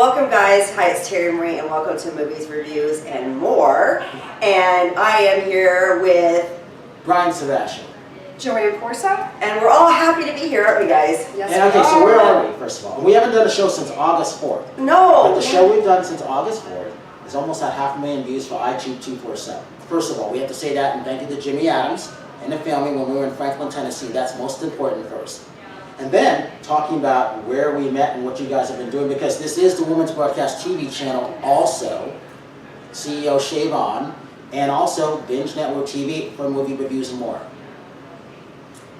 welcome guys. Hi, it's Terri Marie and welcome to Movies, Reviews, and More. And I am here with Brian Sebastian. JoAnn Corso. And we're all happy to be here, aren't we guys? Yes, and okay, so where are we, first of all? We haven't done a show since August 4th. No! But the show we've done since August 4th is almost at 500,000 views for iTunes 247. First of all, we have to say that and thank you to Jimmy Adams and the filming when we were in Franklin, Tennessee. That's most important first. And then, talking about where we met and what you guys have been doing, because this is the Women's Broadcast TV channel also, CEO JoAnn, and also Binge Network TV for Movie Reviews and More.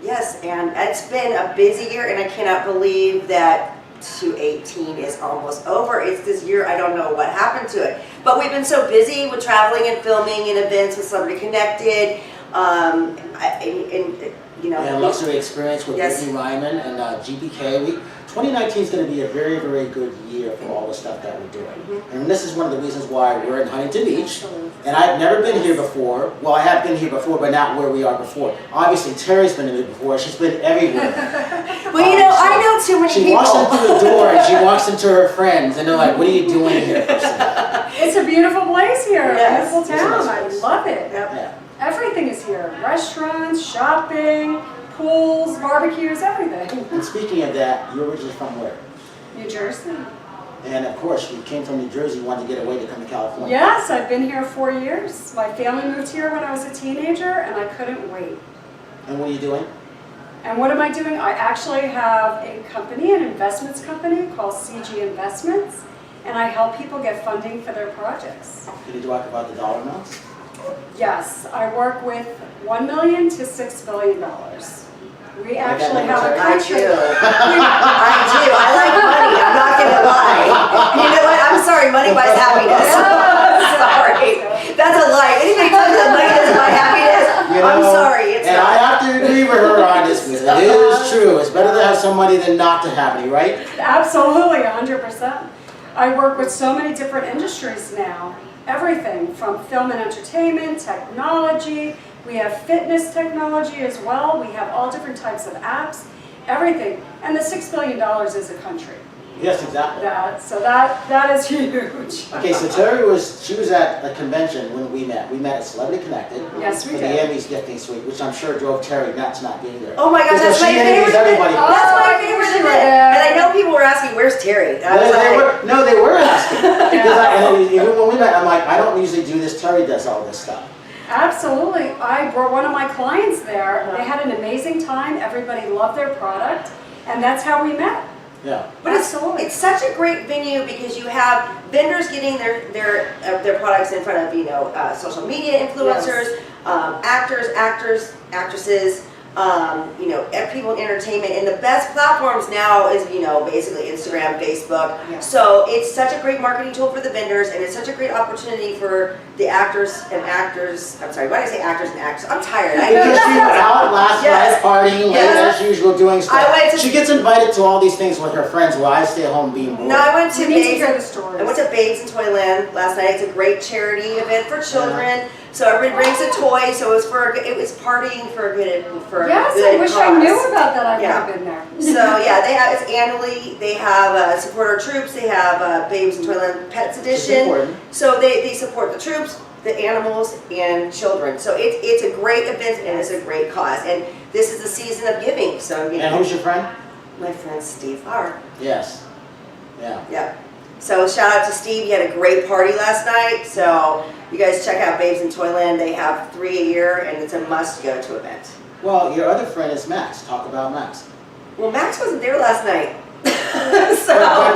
Yes, and it's been a busy year, and I cannot believe that 2018 is almost over. It's this year, I don't know what happened to it. But we've been so busy with traveling and filming and events with Celebrity Connected, And Luxury Experience with Yes. Whitney Ryman and GPK. 2019 is going to be a very, very good year for all the stuff that we're doing. And this is one of the reasons why we're in Huntington Beach. And I've never been here before. Well, I have been here before, but not where we are before. Obviously, Terry's been here before. She's been everywhere. Well, you know, I know too many people. She walks into the door and she walks into her friends, and they're like, "What are you doing here?" It's a beautiful place here. Yes. Beautiful town. I It's a nice place. love it. Yep. Yeah. Everything is here. Restaurants, shopping, pools, barbecues, everything. And speaking of that, you're originally from where? New Jersey. And of course, you came from New Jersey, you wanted to get away to come to California. Yes, I've been here 4 years. My family moved here when I was a teenager, and I couldn't wait. And what are you doing? And what am I doing? I actually have a company, an investments company called CG Investments, and I help people get funding for their projects. Can you talk about the dollar amounts? Yes, I work with $1 million to $6 billion. We actually have a I country. do. I like money. I'm not going to lie. You know what? I'm sorry. Money buys happiness. Sorry. That's a lie. Anything tells you that money doesn't buy happiness, I'm sorry. It's and not. I have to agree with her on this because it is true. It's better to have some money than not to have any, right? Absolutely, 100%. I work with so many different industries now. Everything from film and entertainment, technology. We have fitness technology as well. We have all different types of apps, everything. And the $6 billion is a country. Yes, exactly. So that is huge. Okay, so Terry she was at a convention when we met. We met at Celebrity Connected. Yes, we for did. the Emmys gifting suite, which I'm sure drove Terry nuts not being there. Oh my gosh, that's Because my she interviews favorite. everybody. That's my favorite you were event. there. And I know people were asking, "Where's Terry?" And I was They were asking. Because even when we met, I'm like, I don't usually do this. Terry does all this stuff. Absolutely. I brought one of my clients there. They had an amazing time. Everybody loved their product. And that's how we met. Yeah. But Absolutely. it's such a great venue because you have vendors getting their products in front of social media influencers, actors, actresses, people in entertainment, and the best platforms now is basically Instagram, Facebook. Yeah. So it's such a great marketing tool for the vendors, and it's such a great opportunity for the actors and actors. I'm sorry, why did I say actors and actors? I'm tired. Because she was out last Yes. night partying late as usual doing stuff. I went to- She gets invited to all these things with her friends while I stay home being bored. No, I went to You need to Babes. hear the stories. I went to Babes in Toyland last night. It's a great charity event for children. So everybody brings a toy. So it was partying for a good Yes, good I wish cause. I knew about that. I would Yeah. have been there. So yeah, it's annually. They have support our troops. They have Babes in Toyland Pets It's Edition. important. So they support the troops, the animals, and children. So it's a great event and it's a great cause. And this is the season of giving. So And who's your friend? my friend Steve Farr. Yes. Yeah. Yeah. So shout out to Steve. He had a great party last night. So you guys check out Babes in Toyland. They have 3 a year, and it's a must-go-to event. Well, your other friend is Max. Talk about Max. Well, Max wasn't there last night. But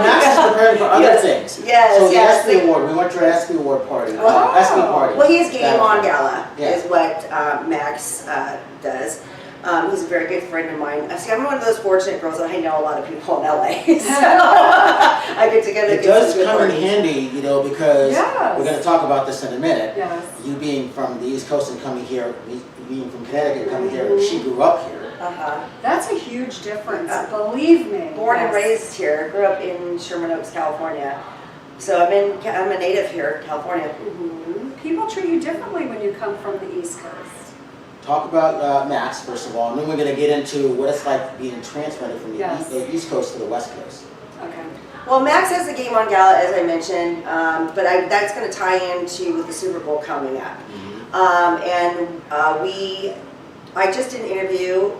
Max is preparing for other things. Yes, So the yes. ESPY Award, we went to our ESPY Award party. Oh. ESPY party. Well, he's Game On Gala Yeah. is what Max does. He's a very good friend of mine. See, I'm one of those fortunate girls that I know a lot of people in LA. So I get to go to It does some good come in parties. handy, because Yes. we're going to talk about this in a minute. Yes. You being from the East Coast and coming here, me being from Connecticut coming here, she grew up here. That's a huge difference. Believe me. Born and Yes. raised here. Grew up in Sherman Oaks, California. So I'm a native here, California. People treat you differently when you come from the East Coast. Talk about Max, first of all, and then we're going to get into what it's like being transplanted from the Yes. East Coast to the West Coast. Okay. Well, Max has the Game On Gala, as I mentioned, but that's going to tie into with the Super Bowl coming up. I just did an interview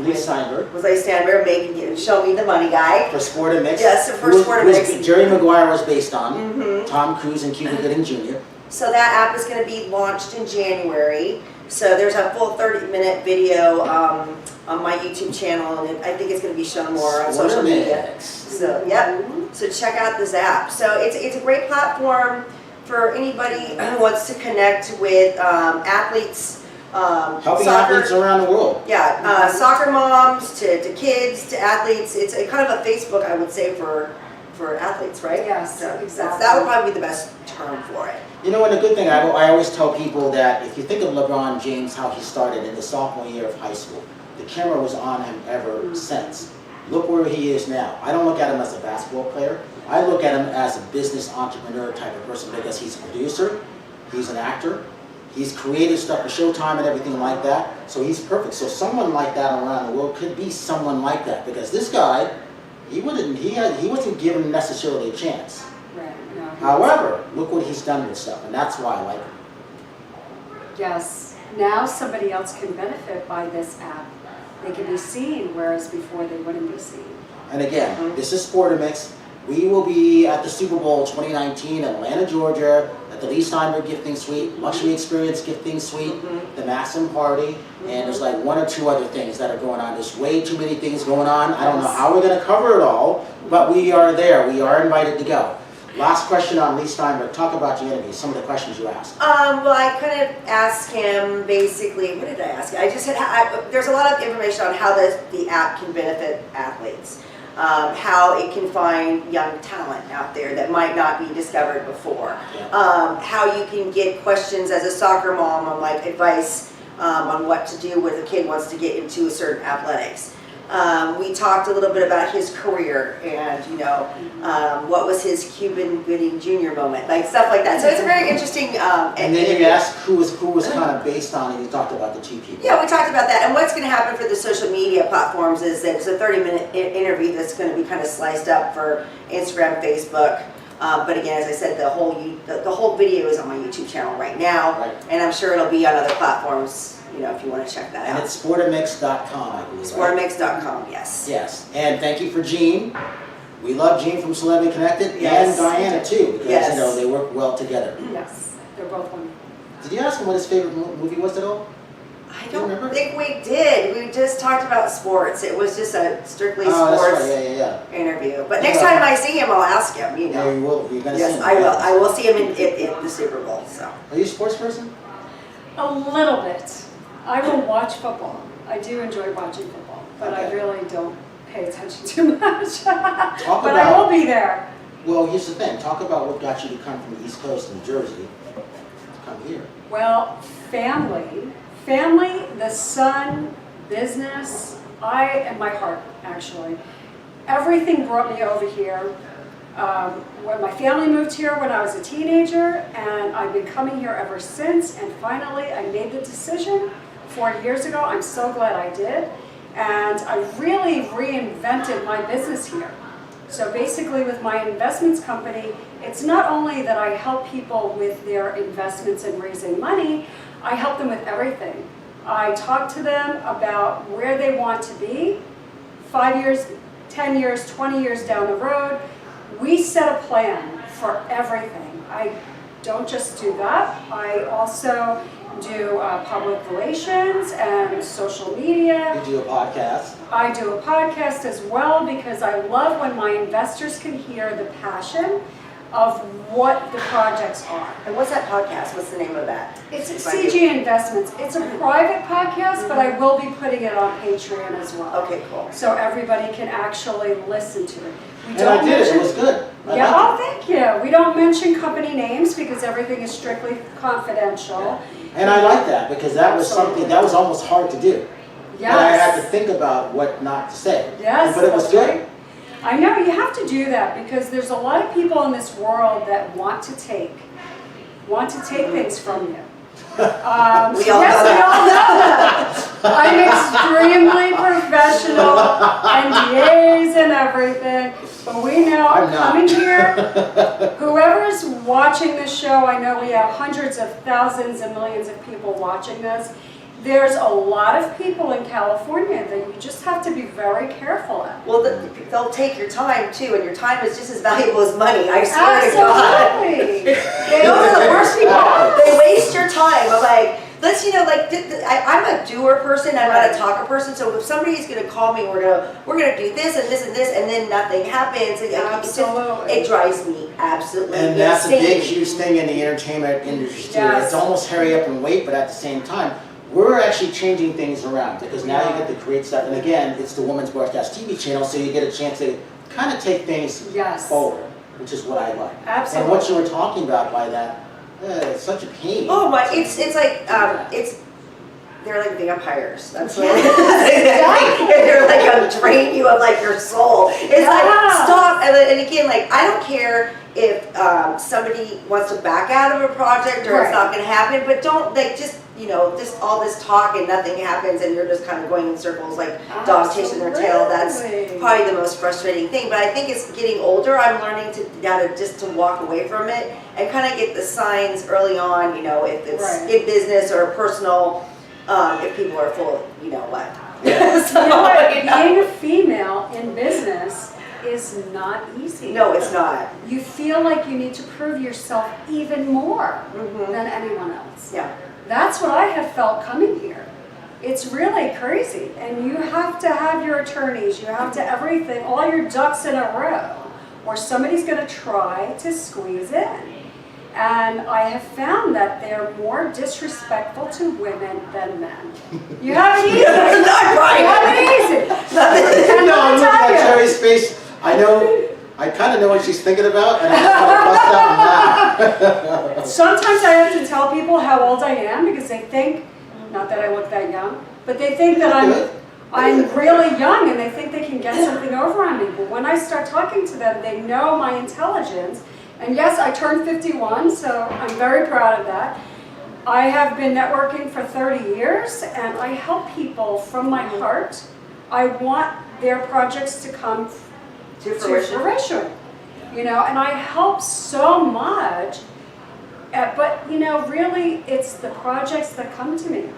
Lee Steinberg. with Lee Steinberg, making Show Me the Money guy. For Sport and Mix. Yes, for Sport and Mix. Jerry Maguire was based on. Tom Cruise and Cuba Gooding Jr. So that app is going to be launched in January. So there's a full 30-minute video on my YouTube channel, and I think it's going to be shown more on social media. So, yep. So check out this app. So it's a great platform for anybody who wants to connect with athletes. Helping athletes around the world. Yeah, soccer moms to kids to athletes. It's a kind of a Facebook, I would say, for athletes, right? Yes, so exactly. That would probably be the best term for it. You know, and the good thing, I always tell people that if you think of LeBron James, how he started in the sophomore year of high school, the camera was on him ever since. Look where he is now. I don't look at him as a basketball player. I look at him as a business entrepreneur type of person because he's a producer, he's an actor, he's created stuff for Showtime and everything like that. So he's perfect. So someone like that around the world could be someone like that because this guy, he wasn't given necessarily a chance. Right. No, However, look what he's done with stuff, and that's why I like him. yes. Now somebody else can benefit by this app. They can be seen, whereas before they wouldn't be seen. And again, this is Sport and Mix. We will be at the Super Bowl 2019 in Atlanta, Georgia, at the Lee Steinberg Gifting Suite, Luxury Experience Gifting Suite, the Maxim Party, and there's like one or two other things that are going on. There's way too many things going on. I don't know how we're going to cover it all, but we are there. We are invited to go. Last question on Lee Steinberg. Talk about your interview, some of the questions you asked. Well, I kind of asked him basically, what did I ask? I just said, there's a lot of information on how the app can benefit athletes. How it can find young talent out there that might not be discovered before. How you can get questions as a soccer mom on like advice on what to do when a kid wants to get into a certain athletics. We talked a little bit about his career and, you know, what was his Cuban Gooding Jr. moment, like stuff like that. So it's a very interesting. And then you asked who was kind of based on, and you talked about the two people. Yeah, we talked about that. And what's going to happen for the social media platforms is that it's a 30-minute interview that's going to be kind of sliced up for Instagram, Facebook. But again, as I said, the whole video is on my YouTube channel right now, and I'm sure it'll be on other platforms. You know, if you want to check that out. And it's sportandmix.com, I believe. Sportandmix.com, yes. Yes, and thank you for Jean. We love Jean from Celebrity Connected, Yes. and Diana too, because Yes. you know they work well together. Yes, they're both wonderful. Did you ask him what his favorite movie was at all? I Do you remember? don't think we did. We just talked about sports. It was just a strictly Oh, sports that's right. Yeah. interview. But next time I see him, I'll ask him. You know. Yeah, you will. You're gonna see Yes, him. I will. I will see him in the Super Bowl. So. Are you a sports person? A little bit. I will watch football. I do enjoy watching football, but I Okay. really don't pay attention too much. But Talk I about. will be there. Well, here's the thing. Talk about what got you to come from the East Coast, New Jersey, to come here. Well, family, the sun, business, and my heart, actually. Everything brought me over here. When my family moved here when I was a teenager, and I've been coming here ever since, and finally I made the decision 4 years ago. I'm so glad I did. And I really reinvented my business here. So basically with my investments company, it's not only that I help people with their investments and raising money, I help them with everything. I talk to them about where they want to be 5 years, 10 years, 20 years down the road. We set a plan for everything. I don't just do that. I also do public relations and social media. You do a podcast. I do a podcast as well because I love when my investors can hear the passion of what the projects are. And what's that podcast? What's the name of that? It's CG Investments. It's a private podcast, but I will be putting it on Patreon as well. Okay, cool. So everybody can actually listen to it. We And I did it. It was good. I Yeah, liked oh, thank you. We don't mention company names because everything is strictly confidential. it. And I like that because that was something that was almost hard to do. Yes. And I had to think about what not to say. Yes, But it was that's good. right. I know you have to do that because there's a lot of people in this world that want to take things from you. We all know We all know that. I'm extremely professional, NDAs and everything. But we know I'm not. coming here, whoever's watching this show, I know we have hundreds of thousands and millions of people watching this. There's a lot of people in California that you just have to be very careful at. Well, they'll take your time too, and your time is just as valuable as money. I swear to God. Absolutely. Those are the worst people. They waste your time. I'm like, let's, I'm a doer person. I'm not a talker person. So if somebody's gonna call me, we're gonna do this and this and this, and then nothing happens. Absolutely. It drives me absolutely And that's a big, insane. huge thing in the entertainment industry too. Yes. It's almost hurry up and wait, but at the same time, we're actually changing things around because now you get to create stuff. And again, it's the Women's Broadcast TV channel, so you get a chance to kind of take things Yes. forward, which is what I like. Absolutely. And what you were talking about by that, it's such a pain. Oh my! It's like they're like vampires. That's what they're like gonna drain you of like your soul. It's like stop. And again, like I don't care if somebody wants to back out of a project or it's not gonna happen, but don't like just all this talk and nothing happens and you're just kind of going in circles like dogs chasing their tail. That's probably the most frustrating thing. But I think it's getting older. I'm learning to walk away from it and kind of get the signs early on. If it's in business or personal. If people are full of, what. Being a female in business is not easy. No, it's not. You feel like you need to prove yourself even more than anyone else. Yeah. That's what I have felt coming here. It's really crazy. And you have to have your attorneys, you have to everything, all your ducks in a row, or somebody's going to try to squeeze in. And I have found that they're more disrespectful to women than men. You have it easy. Not right. You have it easy. I'm looking at Terry's face. I kind of know what she's thinking about, and I just want to bust out and laugh. Sometimes I have to tell people how old I am because they think, not that I look that young, but they think that I'm really young and they think they can get something over on me. But when I start talking to them, they know my intelligence. And yes, I turned 51, so I'm very proud of that. I have been networking for 30 years, and I help people from my heart. I want their projects to come to fruition. And I help so much. But, really, it's the projects that come to me.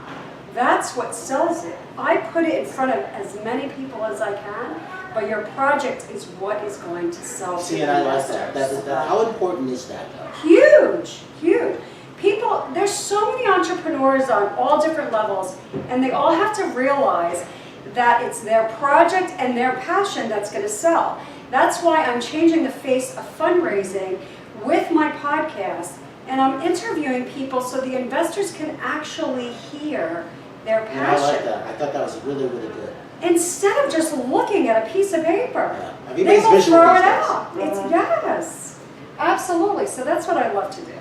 That's what sells it. I put it in front of as many people as I can. But your project is what is going to sell. See, and I like that. How important is that? Huge, huge. People, there's so many entrepreneurs on all different levels, and they all have to realize that it's their project and their passion that's going to sell. That's why I'm changing the face of fundraising with my podcast, and I'm interviewing people so the investors can actually hear their passion. I like that. I thought that was really, really good. Instead of just looking at a piece of paper, They they will visual throw it these days. out. It's yes, absolutely. So that's what I love to do.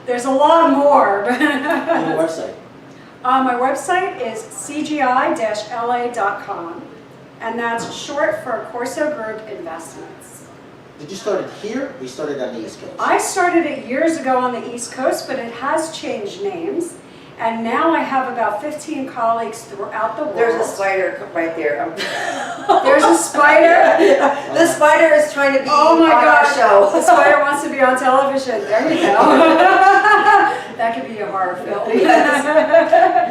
There's a lot more. And your website? My website is cgi-la.com, and that's short for Corso Group Investments. Did you start it here or you started on the East Coast? I started it years ago on the East Coast, but it has changed names. And now I have about 15 colleagues throughout the world. There's a spider right there. There's a spider. The spider is trying to be on our show. The spider wants to be on television. There you go. That could be a horror film.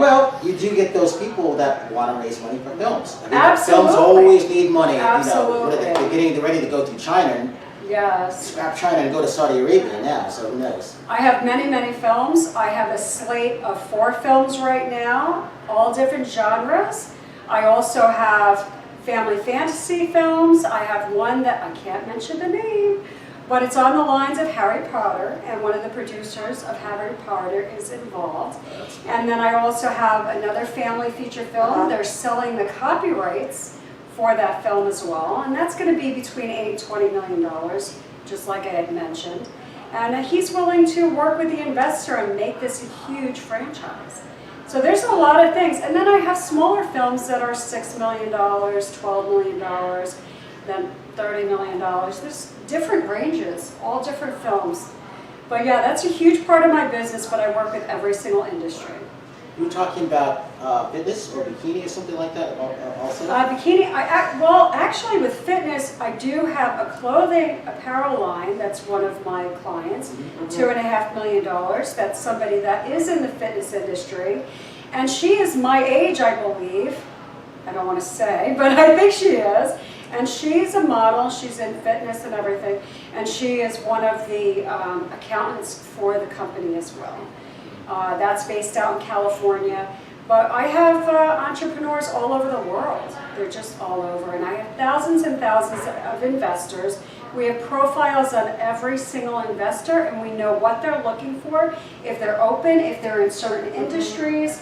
Well, you do get those people that want to raise money for films. Absolutely. Films always need money. Absolutely. They're ready to go through China. Yes. Scrap China and go to Saudi Arabia now, so who knows? I have many, many films. I have a slate of 4 films right now, all different genres. I also have family fantasy films. I have one that I can't mention the name, but it's on the lines of Harry Potter, and one of the producers of Harry Potter is involved. And then I also have another family feature film. They're selling the copyrights for that film as well, and that's going to be between $8 and $20 million, just like I had mentioned. And he's willing to work with the investor and make this a huge franchise. So there's a lot of things. And then I have smaller films that are $6 million, $12 million, then $30 million. There's different ranges, all different films. But yeah, that's a huge part of my business, but I work with every single industry. You were talking about fitness or bikini or something like that also? Bikini, well, actually with fitness, I do have a clothing apparel line. That's one of my clients, $2.5 million. That's somebody that is in the fitness industry. And she is my age, I believe. I don't want to say, but I think she is. And she's a model, she's in fitness and everything. And she is one of the accountants for the company as well. That's based out in California. But I have entrepreneurs all over the world. They're just all over. And I have thousands and thousands of investors. We have profiles on every single investor, and we know what they're looking for, if they're open, if they're in certain industries.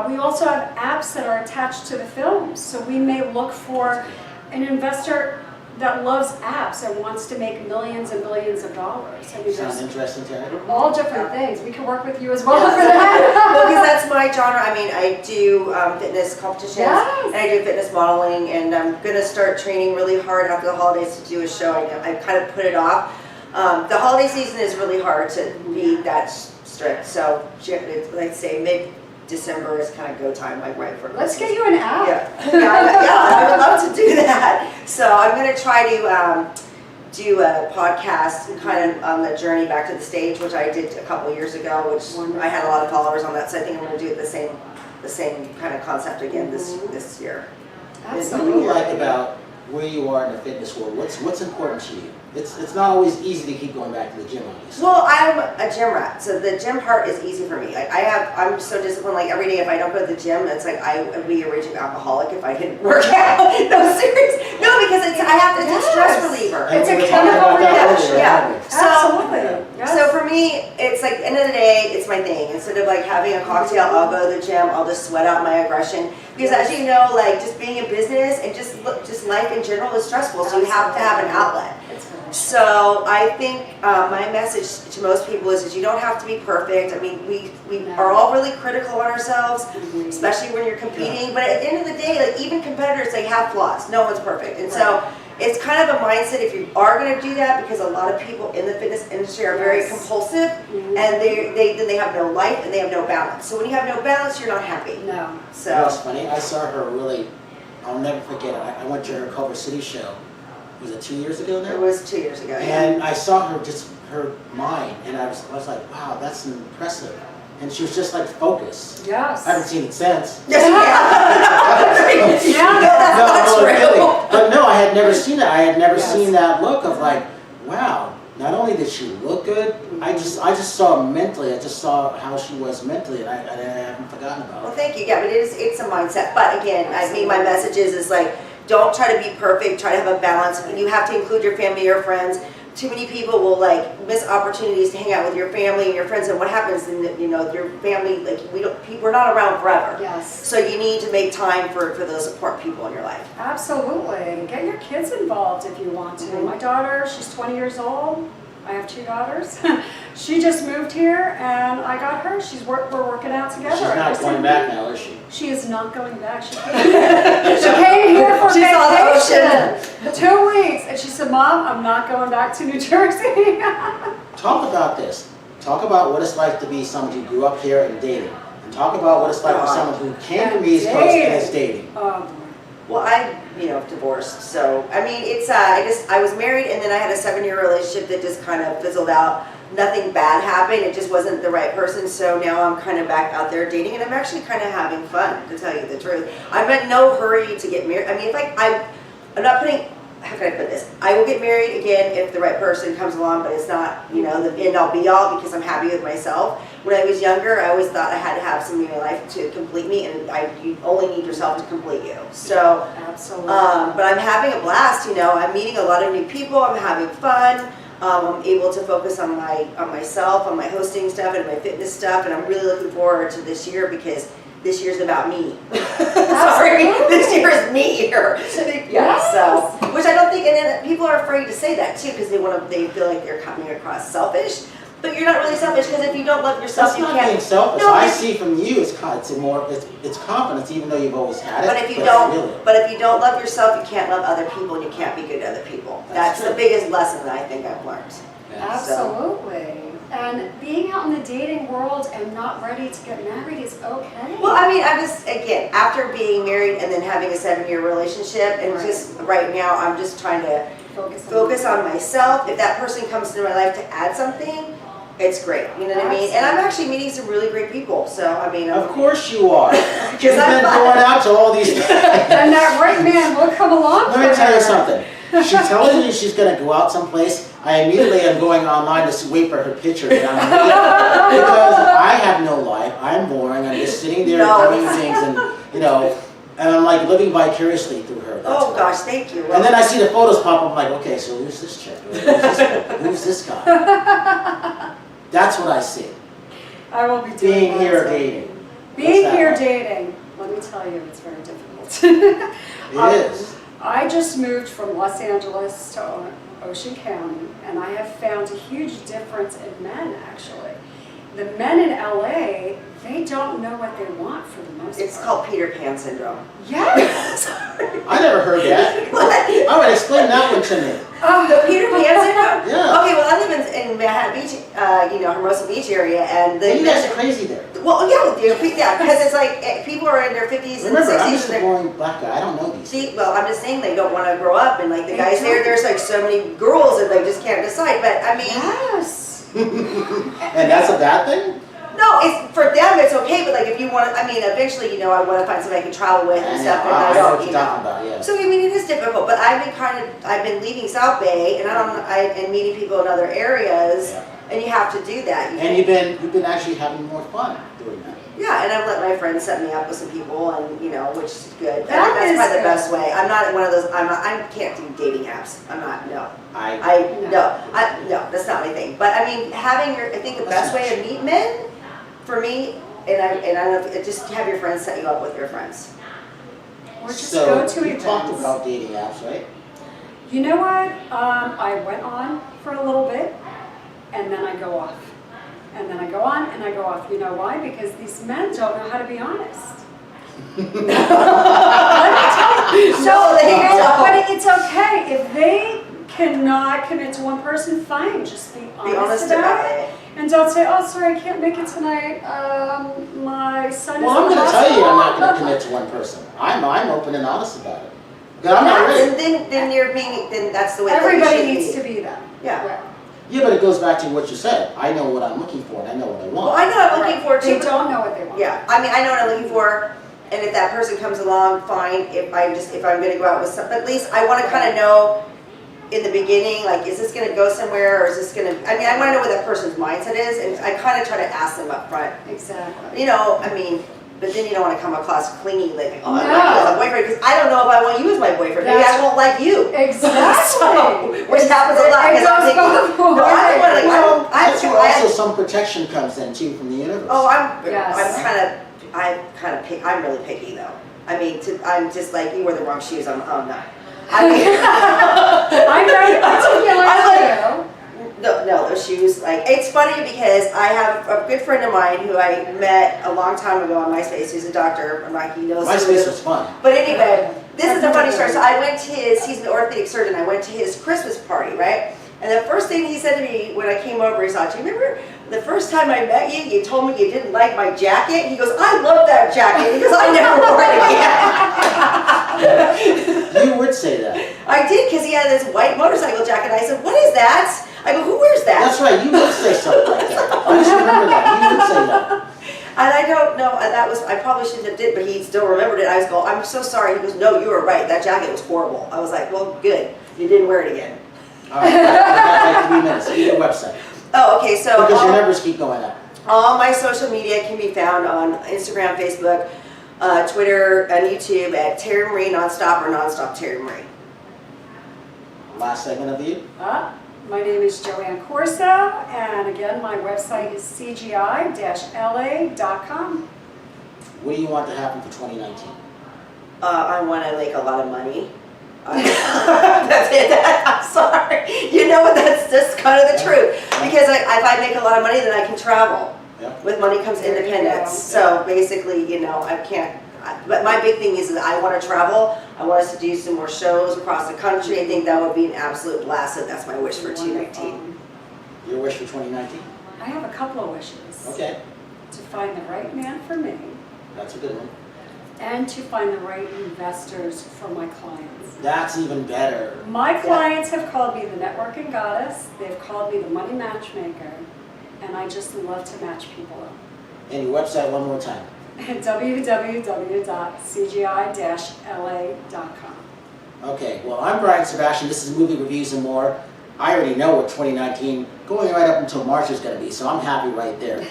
We also have apps that are attached to the films. So we may look for an investor that loves apps and wants to make millions and billions of dollars. I mean, Sounds interesting, Terri. all different things. We can work with you as well Yeah. for that. Well, because that's my genre. I mean, I do fitness competitions, and I do fitness modeling, and I'm going to start training really hard after the holidays to do a show. I kind of put it off. The holiday season is really hard to be that strict, so like say mid-December is kind of go time, like right for Let's Christmas. get you an app. Yeah, I would love to do that. So I'm going to try to do a podcast kind of on the journey back to the stage, which I did a couple of years ago, which I had a lot of followers on that. So I think I'm going to do it the same kind of concept again this year. What do you like about where you are in the fitness world? What's important to you? It's not always easy to keep going back to the gym, obviously. Well, I'm a gym rat, so the gym part is easy for me. Like I'm so disciplined. Like every day, if I don't go to the gym, it's like I would be a raging alcoholic if I didn't work out. No, serious. No, because it's a stress reliever. It's a We were talking chemical about that reaction. earlier, Yeah. weren't we? Absolutely. Yes. So for me, it's like end of the day, it's my thing. Instead of like having a cocktail, I'll go to the gym. I'll just sweat out my aggression because, as you know, like just being in business and just life in general is stressful. So you have to have an outlet. So I think my message to most people is you don't have to be perfect. I mean, we are all really critical on ourselves, especially when you're competing. But at the end of the day, like even competitors, they have flaws. No one's perfect, and so it's kind of a mindset if you are going to do that, because a lot of people in the fitness industry are very compulsive, and they have no life and they have no balance. So when you have no balance, you're not happy. No. So You know, it's funny. I saw her really. I'll never forget it. I went to her Culver City show. Was it 2 years ago now? it was 2 years ago. And I saw her mind, and I was like, wow, that's impressive. And she was just like focused. Yes. I haven't seen it since. Yeah. No, really. But no, I had never seen that. I had never seen that look of like, wow. Not only did she look good, I just saw mentally. I just saw how she was mentally, and I haven't forgotten about Well, it. thank you. Yeah, but it's a mindset. But again, I mean, my message is like, don't try to be perfect. Try to have a balance. You have to include your family, your friends. Too many people will like miss opportunities to hang out with your family and your friends. And what happens in your family, like we're not around forever. Yes. So you need to make time for those support people in your life. Absolutely. Get your kids involved if you want to. My daughter, she's 20 years old. I have 2 daughters. She just moved here, and I got her. We're working out together. She's not going back now, is she? She is not going back. She came here for She saw the vacation. 2 weeks, and she said, "Mom, I'm not going back to New Jersey." Talk about this. Talk about what it's like to be someone who grew up here and dating. And talk about what it's like for someone who came from the East Coast and is dating. Well, I'm divorced, so I mean, it's I was married, and then I had a 7-year relationship that just kind of fizzled out. Nothing bad happened. It just wasn't the right person. So now I'm kind of back out there dating, and I'm actually kind of having fun, to tell you the truth. I'm in no hurry to get married. I mean, I'm not putting. How can I put this? I will get married again if the right person comes along, but it's not, the end all be all, because I'm happy with myself. When I was younger, I always thought I had to have somebody in my life to complete me, and you only need yourself to complete you. So, Absolutely. but I'm having a blast. I'm meeting a lot of new people. I'm having fun. I'm able to focus on myself, on my hosting stuff, and my fitness stuff, and I'm really looking forward to this year because this year's about me. Sorry, this year is me here. Yeah, so which I don't think, and then people are afraid to say that too because they feel like they're coming across selfish. But you're not really selfish, because if you don't love yourself, That's you not can't. being selfish. No, I it's- see from you it's confidence, even though you've always had it. But if you it's don't, really- but if you don't love yourself, you can't love other people, and you can't be good to other people. That's That's the true. biggest lesson that I think I've learned. Yeah. Absolutely. And being out in the dating world and not ready to get married is okay. Well, I mean, I'm just, again, after being married and then having a 7-year relationship, and Right. just right now, I'm just trying to Focus on myself. If that person comes into my life to add something, it's great. You know what I mean? And I'm actually meeting some really great people. So, I mean, Of course you are. You've Because I'm been fine. going out to all these. And that right man will come along Let me for tell you her. something. She tells me she's going to go out someplace. I immediately am going online to wait for her picture. And I'm because I have no life. I'm boring. I'm just sitting there No. doing things, and and I'm like living vicariously through her. That's oh why. gosh, thank you. And then I see the photos pop up. I'm like, okay, so who's this chick? Who's this guy? That's what I see. I will be doing Being that here too. dating. Being What's that here like? dating, let me tell you, it's very difficult. It is. I just moved from Los Angeles to Ocean County, and I have found a huge difference in men, actually. The men in LA, they don't know what they want for the most It's part. called Peter Pan syndrome. Yes! I never heard that. What? All right, explain that one to me. The Peter Pan syndrome? Yeah. Okay, well, I live in Manhattan Beach, Hermosa Beach area, and And you guys the are crazy there. well, yeah, because it's like people are in their 50s and Remember, I'm 60s. just a boring black guy. I don't know these. See, well, I'm just saying they don't want to grow up, and like the They guys there, don't. there's like so many girls and they just can't decide. But I mean, Yes! And that's a bad thing? no, it's for them it's okay. But like if you want, I mean, eventually, I want to find somebody I can travel with and stuff. And I know don't, what you're talking about, yeah. So I mean, it is difficult. But I've been leaving South Bay, and and meeting people in other areas, Yeah. and you have to do that. And you've been actually having more fun doing that. Yeah, and I've let my friends set me up with some people, and which is good. I think That that's is probably the good. best way. I'm not one of those. I can't do dating apps. I'm not. No. No. No, that's not my thing. But I mean, I think the That's best way to meet men, for me, and I don't know, just have your friends set you up with your friends. Or just So go to you events. talked about dating apps, right? You know what? I went on for a little bit, and then I go off. And then I go on, and I go off. You know why? Because these men don't know how to be honest. Let me tell you. No, they don't. But it's okay. If they cannot commit to one person, fine. Just be honest about it. And don't say, oh, sorry, I can't make it tonight. My son is Well, I'm in the going to tell you I'm not going to hospital." commit to one person. I'm open and honest about it. But I'm not ready. And then that's the way that Everybody it needs should to be that. Yeah. Yeah, but it goes back to what you said. I know what I'm looking for, and I know what I Well, want. I know what I'm looking for They too. don't know what they want. Yeah, I mean, I know what I'm looking for, and if that person comes along, fine. If I'm going to go out with some, at least I want to kind of know in the beginning, like, is this going to go somewhere, or is this going to? I mean, I want to know what that person's mindset is, and I kind of try to ask them up front. Exactly. I mean, but then you don't want to come across clingy, like, oh, I No. want you as a boyfriend, because I don't know if I want you as my boyfriend. Maybe I won't like you. Exactly. Which happens a lot. It Because I'm goes thinking, both no, I don't want to, Well, that's where also I, some protection comes in, too, from the universe. oh, I'm Yes. kind of picky. I'm really picky though. I mean, I'm just like, you wear the wrong shoes. I'm not. I mean, I'm very particular I too. no, those shoes. Like, it's funny because I have a good friend of mine who I met a long time ago on MySpace, who's a doctor. I'm like, he knows. MySpace was fun. But anyway, this is a funny story. So I went to he's an orthopedic surgeon. I went to his Christmas party, right? And the first thing he said to me when I came over, he said, do you remember the first time I met you, you told me you didn't like my jacket? He goes, I love that jacket. He goes, I never wore it again. You would say that. I did, because he had this white motorcycle jacket. I said, what is that? I go, who wears that? That's right, you would say something like that. I just remember that. You would say that. And I don't know, I probably shouldn't have did, but he still remembered it. I was going, I'm so sorry. He goes, no, you were right. That jacket was horrible. I was like, well, good. You didn't wear it again. All right, I got like 3 minutes. Give your website. Oh, okay, so Because your numbers keep going up. all my social media can be found on Instagram, Facebook, Twitter, and YouTube at Terri Marie Nonstop or Nonstop Terri Marie. Last segment of you. My name is JoAnn Corso, and again, my website is cgi-la.com. What do you want to happen for 2019? I want to make a lot of money. That's it. I'm sorry. You know what? That's just kind of the truth. Because if I make a lot of money, then I can travel. Yeah. With money comes There you independence. go. So basically, I can't. But my big thing is that I want to travel. I want us to do some more shows across the country. I think that would be an absolute blast. So that's my wish for 2019. Your wish for 2019? I have a couple of wishes. Okay, To find the right man for me that's a good one. and to find the right investors for my clients. That's even better. My clients have called me the networking goddess, they've called me the money matchmaker, and I just love to match people up. And your website one more time. www.cgi-la.com. Okay, well, I'm Brian Sebastian. This is Movie Reviews and More. I already know what 2019, going right up until March is going to be, so I'm happy right there.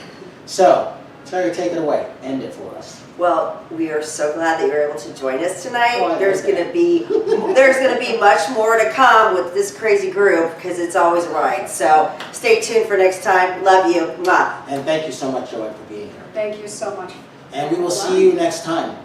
So, Terri, take it away. End it for us. Well, we are so glad that you're able to join us tonight. Oh, I there's love gonna be much more to come with this crazy group because it's always right. So stay tuned for next time. Love you. Mwah. And thank you so much, JoAnn, for being here. Thank you so much. And we will see you next time.